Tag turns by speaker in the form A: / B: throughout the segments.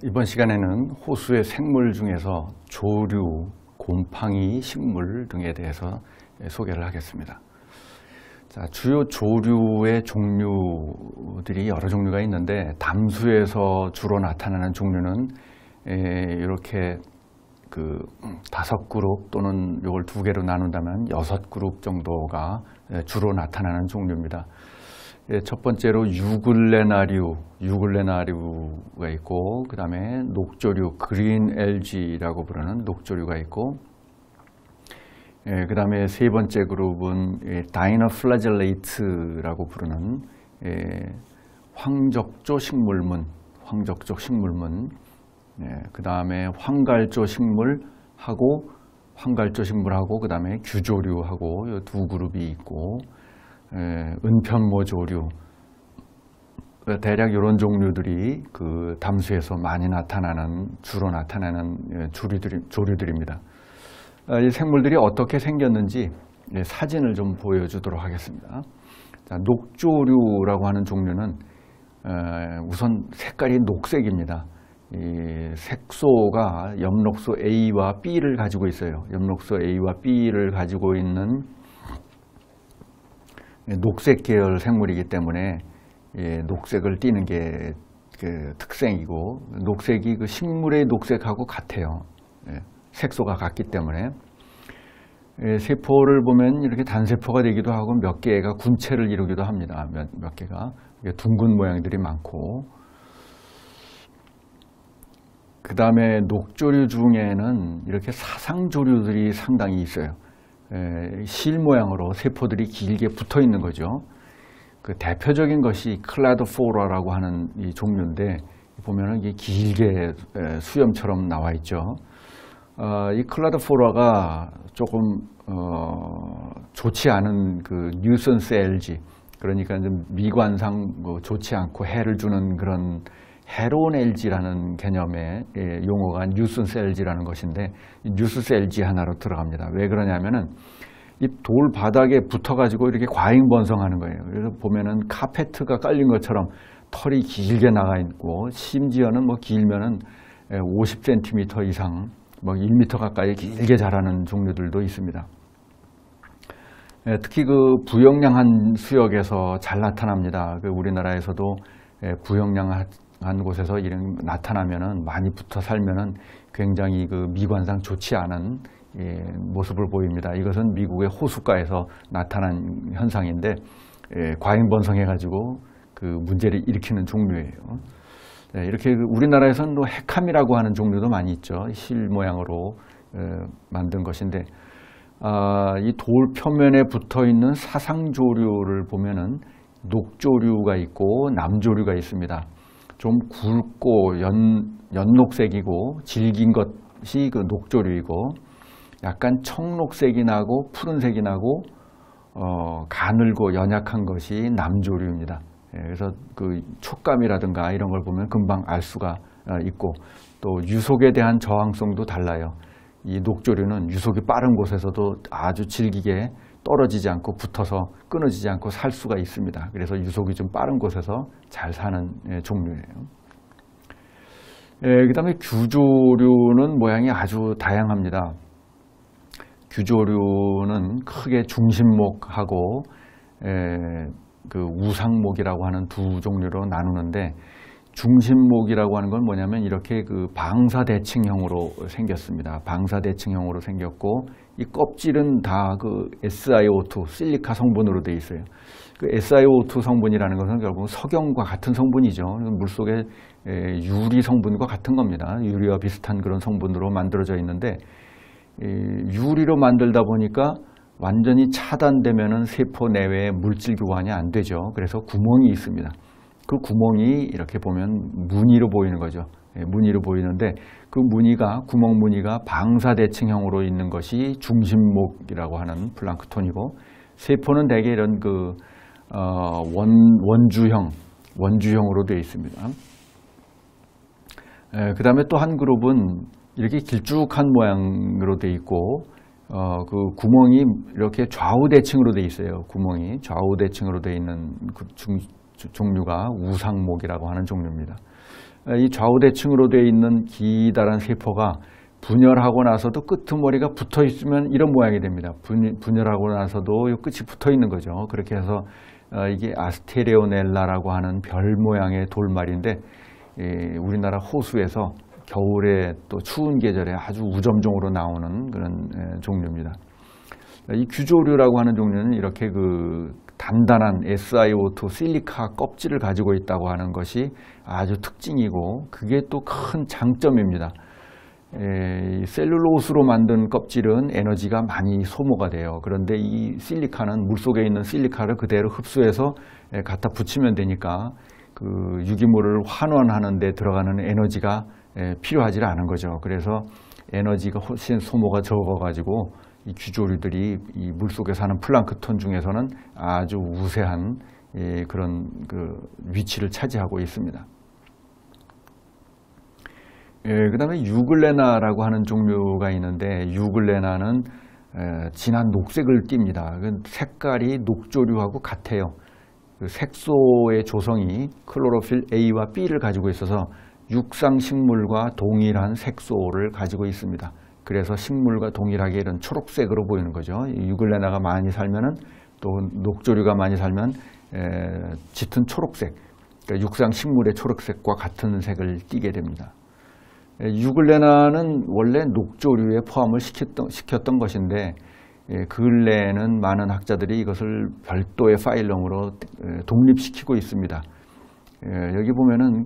A: 이번 시간에는 호수의 생물 중에서 조류, 곰팡이, 식물 등에 대해서 소개를 하겠습니다. 자, 주요 조류의 종류들이 여러 종류가 있는데 담수에서 주로 나타나는 종류는 이렇게 그 5그룹 또는 이걸 2개로 나눈다면 6그룹 정도가 주로 나타나는 종류입니다. 첫 번째로 유글레나류가 있고, 그 다음에 녹조류, 그린 엘지라고 부르는 녹조류가 있고, 그 다음에 세 번째 그룹은 다이너플라젤레이트라고 부르는 황적조 식물문, 그 다음에 황갈조 식물하고 그 다음에 규조류하고 이 2그룹이 있고, 은편모조류, 대략 이런 종류들이 그 담수에서 많이 주로 나타나는 조류들입니다. 이 생물들이 어떻게 생겼는지 사진을 좀 보여주도록 하겠습니다. 자, 녹조류라고 하는 종류는 우선 색깔이 녹색입니다. 이 색소가 엽록소 A와 B를 가지고 있어요. 엽록소 A와 B를 가지고 있는 녹색 계열 생물이기 때문에 녹색을 띠는 게 그 특징이고, 녹색이 그 식물의 녹색하고 같아요. 색소가 같기 때문에. 세포를 보면 이렇게 단세포가 되기도 하고 몇 개가 군체를 이루기도 합니다. 몇 개가 둥근 모양들이 많고, 그 다음에 녹조류 중에는 이렇게 사상조류들이 상당히 있어요. 실 모양으로 세포들이 길게 붙어 있는 거죠. 그 대표적인 것이 클라드포라라고 하는 이 종류인데, 보면은 이게 길게 수염처럼 나와 있죠. 이 클라드포라가 조금 좋지 않은 그 뉴선스 엘지, 그러니까 좀 미관상 좋지 않고 해를 주는 그런 해로운 LG라는 개념의 용어가 뉴슨스 LG라는 것인데, 뉴슨스 LG 하나로 들어갑니다. 왜 그러냐면은 이 돌 바닥에 붙어가지고 이렇게 과잉번성하는 거예요. 그래서 보면은 카페트가 깔린 것처럼 털이 길게 나가 있고, 심지어는 뭐 길면은 50cm 이상, 뭐 1m 가까이 길게 자라는 종류들도 있습니다. 특히 그 부영량한 수역에서 잘 나타납니다. 그 우리나라에서도 부영량한 곳에서 이런 나타나면은, 많이 붙어 살면은 굉장히 그 미관상 좋지 않은 모습을 보입니다. 이것은 미국의 호숫가에서 나타난 현상인데, 과잉번성해 가지고 그 문제를 일으키는 종류예요. 이렇게 우리나라에서는 또 핵함이라고 하는 종류도 많이 있죠. 실 모양으로 만든 것인데, 이 돌 표면에 붙어 있는 사상조류를 보면은 녹조류가 있고 남조류가 있습니다. 좀 굵고 연녹색이고 질긴 것이 그 녹조류이고, 약간 청록색이 나고 푸른색이 나고 가늘고 연약한 것이 남조류입니다. 그래서 그 촉감이라든가 이런 걸 보면 금방 알 수가 있고, 또 유속에 대한 저항성도 달라요. 이 녹조류는 유속이 빠른 곳에서도 아주 질기게 떨어지지 않고 붙어서 끊어지지 않고 살 수가 있습니다. 그래서 유속이 좀 빠른 곳에서 잘 사는 종류예요. 그 다음에 규조류는 모양이 아주 다양합니다. 규조류는 크게 중심목하고 그 우상목이라고 하는 2 종류로 나누는데, 중심목이라고 하는 건 뭐냐면 이렇게 그 방사대칭형으로 생겼습니다. 방사대칭형으로 생겼고, 이 껍질은 다 그 SiO2, 실리카 성분으로 되어 있어요. 그 SiO2 성분이라는 것은 결국 석영과 같은 성분이죠. 물속의 유리 성분과 같은 겁니다. 유리와 비슷한 그런 성분으로 만들어져 있는데, 유리로 만들다 보니까 완전히 차단되면은 세포 내외에 물질 교환이 안 되죠. 그래서 구멍이 있습니다. 그 구멍이 이렇게 보면 무늬로 보이는 거죠. 무늬로 보이는데, 그 구멍 무늬가 방사대칭형으로 있는 것이 중심목이라고 하는 플랑크톤이고, 세포는 대개 이런 그 원주형으로 되어 있습니다. 그 다음에 또 한 그룹은 이렇게 길쭉한 모양으로 되어 있고, 그 구멍이 이렇게 좌우대칭으로 되어 있어요. 구멍이 좌우대칭으로 되어 있는 종류가 우상목이라고 하는 종류입니다. 이 좌우대칭으로 되어 있는 기다란 세포가 분열하고 나서도 끄트머리가 붙어 있으면 이런 모양이 됩니다. 분열하고 나서도 이 끝이 붙어 있는 거죠. 그렇게 해서 이게 아스테레오넬라라고 하는 별 모양의 돌말인데, 우리나라 호수에서 겨울에 또 추운 계절에 아주 우점종으로 나오는 그런 종류입니다. 이 규조류라고 하는 종류는 이렇게 그 단단한 SiO2 실리카 껍질을 가지고 있다고 하는 것이 아주 특징이고, 그게 또 큰 장점입니다. 셀룰로스로 만든 껍질은 에너지가 많이 소모가 돼요. 그런데 이 실리카는 물속에 있는 실리카를 그대로 흡수해서 갖다 붙이면 되니까 그 유기물을 환원하는 데 들어가는 에너지가 필요하지 않은 거죠. 그래서 에너지가 훨씬 소모가 적어가지고 이 규조류들이 이 물속에 사는 플랑크톤 중에서는 아주 우세한 그런 그 위치를 차지하고 있습니다. 그 다음에 유글레나라고 하는 종류가 있는데, 유글레나는 진한 녹색을 띱니다. 색깔이 녹조류하고 같아요. 그 색소의 조성이 클로로필 A와 B를 가지고 있어서 육상식물과 동일한 색소를 가지고 있습니다. 그래서 식물과 동일하게 이런 초록색으로 보이는 거죠. 유글레나가 많이 살면은, 또 녹조류가 많이 살면 짙은 초록색, 그러니까 육상식물의 초록색과 같은 색을 띠게 됩니다. 유글레나는 원래 녹조류에 포함을 시켰던 것인데, 근래에는 많은 학자들이 이것을 별도의 파일럼으로 독립시키고 있습니다. 여기 보면은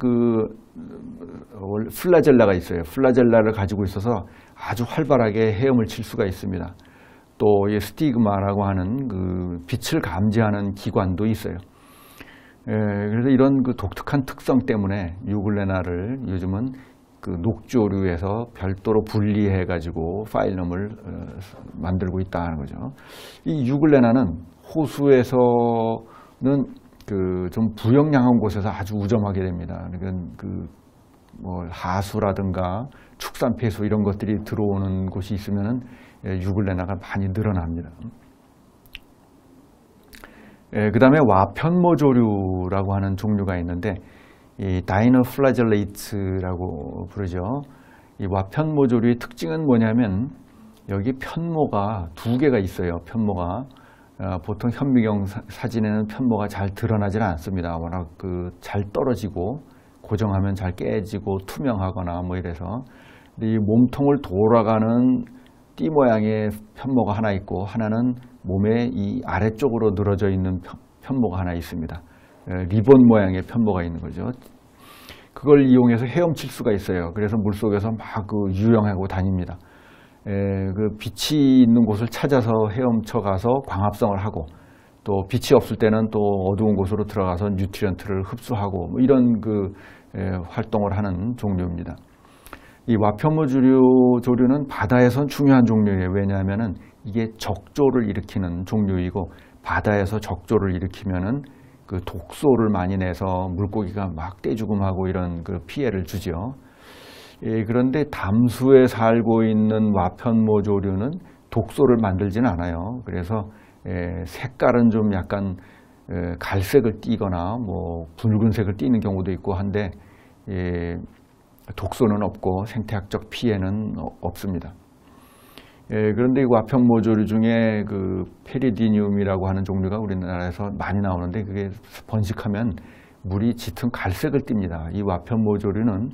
A: 플라젤라가 있어요. 플라젤라를 가지고 있어서 아주 활발하게 헤엄을 칠 수가 있습니다. 또 이 스티그마라고 하는 그 빛을 감지하는 기관도 있어요. 그래서 이런 그 독특한 특성 때문에 유글레나를 요즘은 그 녹조류에서 별도로 분리해 가지고 파일럼을 만들고 있다는 거죠. 이 유글레나는 호수에서는 그 좀 부영량한 곳에서 아주 우점하게 됩니다. 그러니까 뭐 하수라든가 축산 폐수 이런 것들이 들어오는 곳이 있으면은 유글레나가 많이 늘어납니다. 그 다음에 와편모조류라고 하는 종류가 있는데, 이 다이너플라젤레이트라고 부르죠. 이 와편모조류의 특징은 뭐냐면, 여기 편모가 두 개가 있어요. 편모가 보통 현미경 사진에는 편모가 잘 드러나지는 않습니다. 워낙 잘 떨어지고 고정하면 잘 깨지고 투명하거나 뭐 이래서. 근데 이 몸통을 돌아가는 띠 모양의 편모가 하나 있고, 하나는 몸의 이 아래쪽으로 늘어져 있는 편모가 하나 있습니다. 리본 모양의 편모가 있는 거죠. 그걸 이용해서 헤엄칠 수가 있어요. 그래서 물속에서 막 유영하고 다닙니다. 빛이 있는 곳을 찾아서 헤엄쳐 가서 광합성을 하고, 또 빛이 없을 때는 또 어두운 곳으로 들어가서 뉴트리언트를 흡수하고, 뭐 이런 활동을 하는 종류입니다. 이 와편모조류는 바다에선 중요한 종류예요. 왜냐하면은 이게 적조를 일으키는 종류이고, 바다에서 적조를 일으키면은 그 독소를 많이 내서 물고기가 막 떼죽음하고 이런 그 피해를 주죠. 그런데 담수에 살고 있는 와편모조류는 독소를 만들지는 않아요. 그래서 색깔은 좀 약간 갈색을 띠거나 뭐 붉은색을 띠는 경우도 있고 한데, 독소는 없고 생태학적 피해는 없습니다. 그런데 이 와편모조류 중에 그 페리디늄이라고 하는 종류가 우리나라에서 많이 나오는데, 그게 번식하면 물이 짙은 갈색을 띱니다. 이 와편모조류는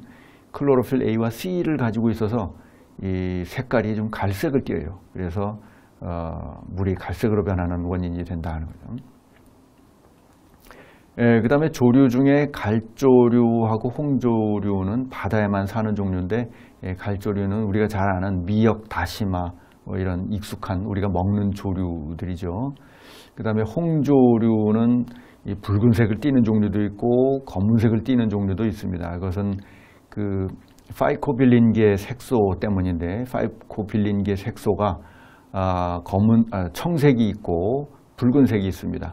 A: 클로로필 A와 C를 가지고 있어서 이 색깔이 좀 갈색을 띄어요. 그래서 물이 갈색으로 변하는 원인이 된다는 거죠. 그 다음에 조류 중에 갈조류하고 홍조류는 바다에만 사는 종류인데, 갈조류는 우리가 잘 아는 미역, 다시마 뭐 이런 익숙한 우리가 먹는 조류들이죠. 그 다음에 홍조류는 이 붉은색을 띠는 종류도 있고 검은색을 띠는 종류도 있습니다. 그것은 그 파이코빌린계 색소 때문인데, 파이코빌린계 색소가 청색이 있고 붉은색이 있습니다.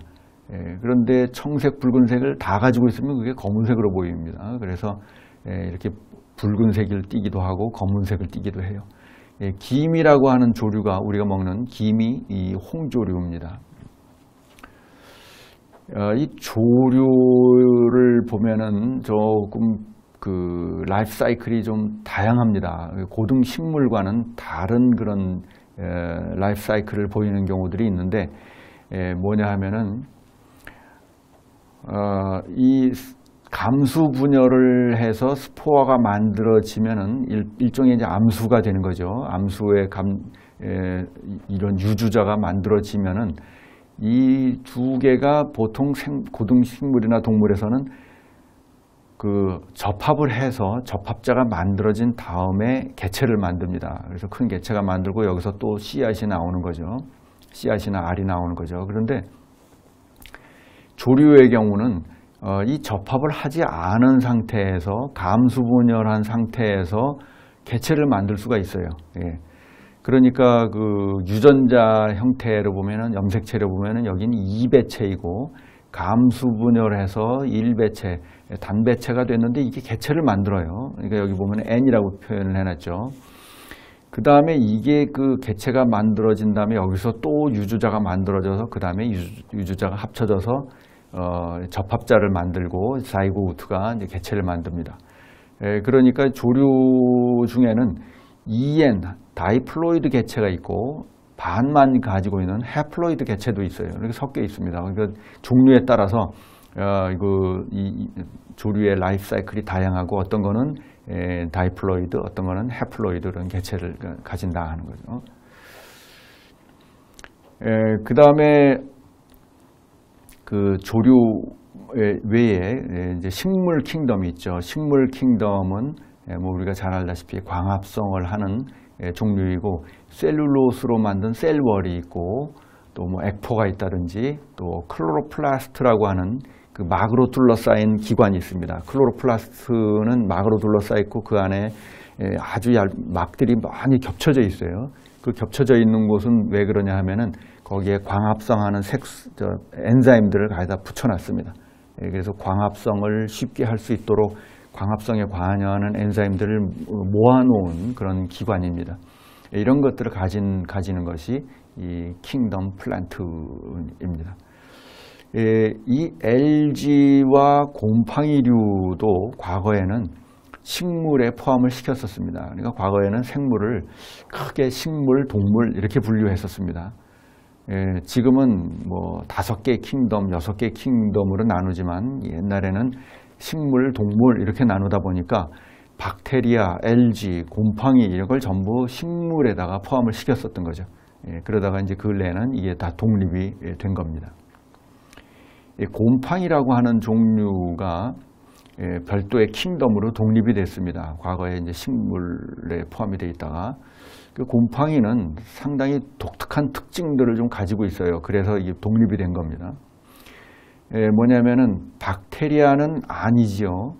A: 그런데 청색, 붉은색을 다 가지고 있으면 그게 검은색으로 보입니다. 그래서 이렇게 붉은색을 띠기도 하고 검은색을 띠기도 해요. 김이라고 하는 조류가 우리가 먹는 김이 이 홍조류입니다. 이 조류를 보면은 조금 그 라이프 사이클이 좀 다양합니다. 고등 식물과는 다른 그런 라이프 사이클을 보이는 경우들이 있는데, 뭐냐 하면은 이 감수 분열을 해서 스포어가 만들어지면은 일종의 이제 암수가 되는 거죠. 암수의 이런 유주자가 만들어지면은 이 두 개가 보통 고등식물이나 동물에서는 그 접합을 해서 접합자가 만들어진 다음에 개체를 만듭니다. 그래서 큰 개체가 만들고 여기서 또 씨앗이 나오는 거죠. 씨앗이나 알이 나오는 거죠. 그런데 조류의 경우는 이 접합을 하지 않은 상태에서 감수분열한 상태에서 개체를 만들 수가 있어요. 예. 그러니까 그 유전자 형태로 보면은 염색체로 보면은 여기는 2배체이고 감수분열해서 1배체, 단배체가 됐는데 이게 개체를 만들어요. 그러니까 여기 보면 N이라고 표현을 해놨죠. 그 다음에 이게 그 개체가 만들어진 다음에 여기서 또 유주자가 만들어져서 그 다음에 유주자가 합쳐져서 접합자를 만들고 자이고트가 이제 개체를 만듭니다. 그러니까 조류 중에는 EN, 다이플로이드 개체가 있고 반만 가지고 있는 해플로이드 개체도 있어요. 이렇게 섞여 있습니다. 그러니까 종류에 따라서 이 조류의 라이프 사이클이 다양하고 어떤 거는 다이플로이드, 어떤 거는 해플로이드 이런 개체를 가진다 하는 거죠. 그 다음에 그 조류 외에 이제 식물 킹덤이 있죠. 식물 킹덤은 뭐 우리가 잘 알다시피 광합성을 하는 종류이고 셀룰로스로 만든 셀월이 있고 또 뭐 액포가 있다든지 또 클로로플라스트라고 하는 그 막으로 둘러싸인 기관이 있습니다. 클로로플라스트는 막으로 둘러싸여 있고 그 안에 아주 막들이 많이 겹쳐져 있어요. 그 겹쳐져 있는 곳은 왜 그러냐 하면은 거기에 광합성하는 엔자임들을 가져다 붙여놨습니다. 그래서 광합성을 쉽게 할 수 있도록 광합성에 관여하는 엔자임들을 모아놓은 그런 기관입니다. 이런 것들을 가지는 것이 이 킹덤 플랜트입니다. 이 LG와 곰팡이류도 과거에는 식물에 포함을 시켰었습니다. 그러니까 과거에는 생물을 크게 식물, 동물 이렇게 분류했었습니다. 지금은 뭐 5개의 킹덤, 6개의 킹덤으로 나누지만 옛날에는 식물, 동물 이렇게 나누다 보니까 박테리아, LG, 곰팡이 이런 걸 전부 식물에다가 포함을 시켰었던 거죠. 그러다가 이제 근래에는 이게 다 독립이 된 겁니다. 곰팡이라고 하는 종류가 별도의 킹덤으로 독립이 됐습니다. 과거에 이제 식물에 포함이 되어 있다가 그 곰팡이는 상당히 독특한 특징들을 좀 가지고 있어요. 그래서 이게 독립이 된 겁니다. 뭐냐면은 박테리아는 아니지요.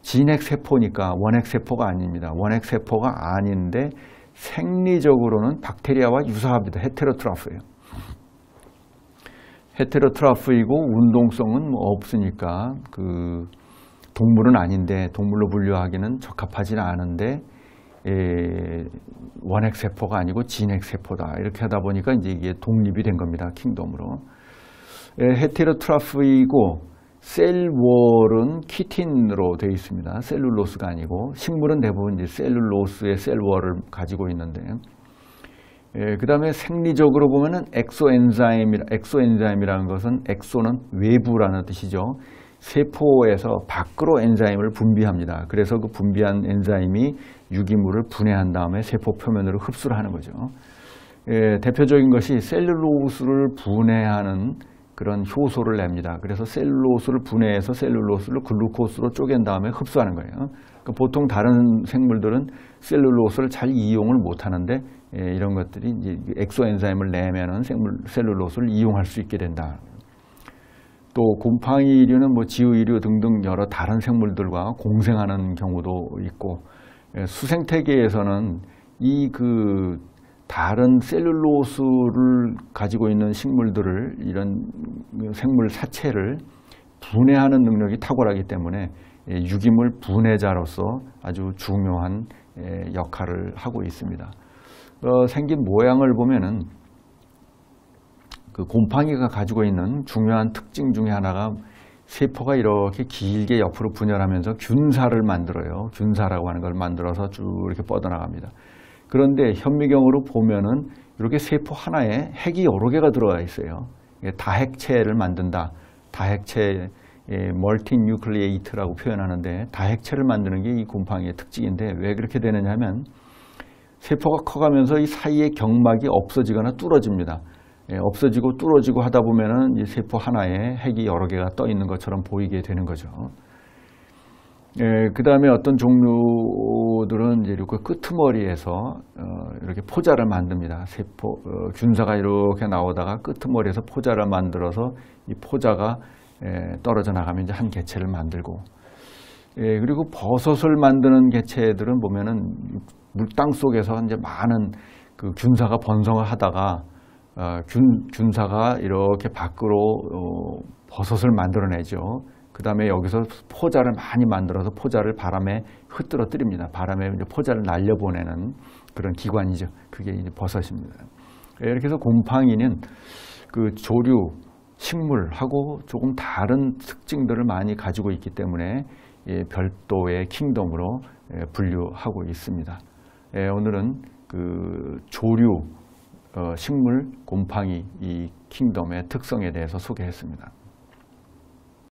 A: 진핵세포니까 원핵세포가 아닙니다. 원핵세포가 아닌데 생리적으로는 박테리아와 유사합니다. 헤테로트라프예요. 헤테로트라프이고 운동성은 뭐 없으니까 그 동물은 아닌데 동물로 분류하기는 적합하지는 않은데 원핵세포가 아니고 진핵세포다. 이렇게 하다 보니까 이제 이게 독립이 된 겁니다. 킹덤으로. 헤테로트라프이고 셀월은 키틴으로 되어 있습니다. 셀룰로스가 아니고 식물은 대부분 이제 셀룰로스의 셀월을 가지고 있는데 그 다음에 생리적으로 보면은 엑소엔자임이라는 것은 엑소는 외부라는 뜻이죠. 세포에서 밖으로 엔자임을 분비합니다. 그래서 그 분비한 엔자임이 유기물을 분해한 다음에 세포 표면으로 흡수를 하는 거죠. 대표적인 것이 셀룰로스를 분해하는 그런 효소를 냅니다. 그래서 셀룰로스를 분해해서 셀룰로스를 글루코스로 쪼갠 다음에 흡수하는 거예요. 그러니까 보통 다른 생물들은 셀룰로스를 잘 이용을 못 하는데 이런 것들이 이제 엑소엔자임을 내면은 셀룰로스를 이용할 수 있게 된다. 또 곰팡이류는 뭐 지우이류 등등 여러 다른 생물들과 공생하는 경우도 있고 수생태계에서는 이 그 다른 셀룰로스를 가지고 있는 식물들을 이런 생물 사체를 분해하는 능력이 탁월하기 때문에 유기물 분해자로서 아주 중요한 역할을 하고 있습니다. 생긴 모양을 보면은 그 곰팡이가 가지고 있는 중요한 특징 중에 하나가 세포가 이렇게 길게 옆으로 분열하면서 균사를 만들어요. 균사라고 하는 걸 만들어서 쭉 이렇게 뻗어나갑니다. 그런데 현미경으로 보면은 이렇게 세포 하나에 핵이 여러 개가 들어가 있어요. 다핵체를 만든다. 다핵체, 멀티뉴클리에이트라고 표현하는데 다핵체를 만드는 게 이 곰팡이의 특징인데 왜 그렇게 되느냐 하면 세포가 커가면서 이 사이의 경막이 없어지거나 뚫어집니다. 없어지고 뚫어지고 하다 보면은 이 세포 하나에 핵이 여러 개가 떠 있는 것처럼 보이게 되는 거죠. 그 다음에 어떤 종류들은 이제 이렇게 끄트머리에서 이렇게 포자를 만듭니다. 세포, 균사가 이렇게 나오다가 끄트머리에서 포자를 만들어서 이 포자가 떨어져 나가면 이제 한 개체를 만들고, 그리고 버섯을 만드는 개체들은 보면은 물땅 속에서 이제 많은 그 균사가 번성을 하다가 균사가 이렇게 밖으로 버섯을 만들어내죠. 그 다음에 여기서 포자를 많이 만들어서 포자를 바람에 흩뜨러뜨립니다. 바람에 이제 포자를 날려보내는 그런 기관이죠. 그게 이제 버섯입니다. 이렇게 해서 곰팡이는 그 조류, 식물하고 조금 다른 특징들을 많이 가지고 있기 때문에 별도의 킹덤으로 분류하고 있습니다. 오늘은 그 조류, 식물, 곰팡이 이 킹덤의 특성에 대해서 소개했습니다.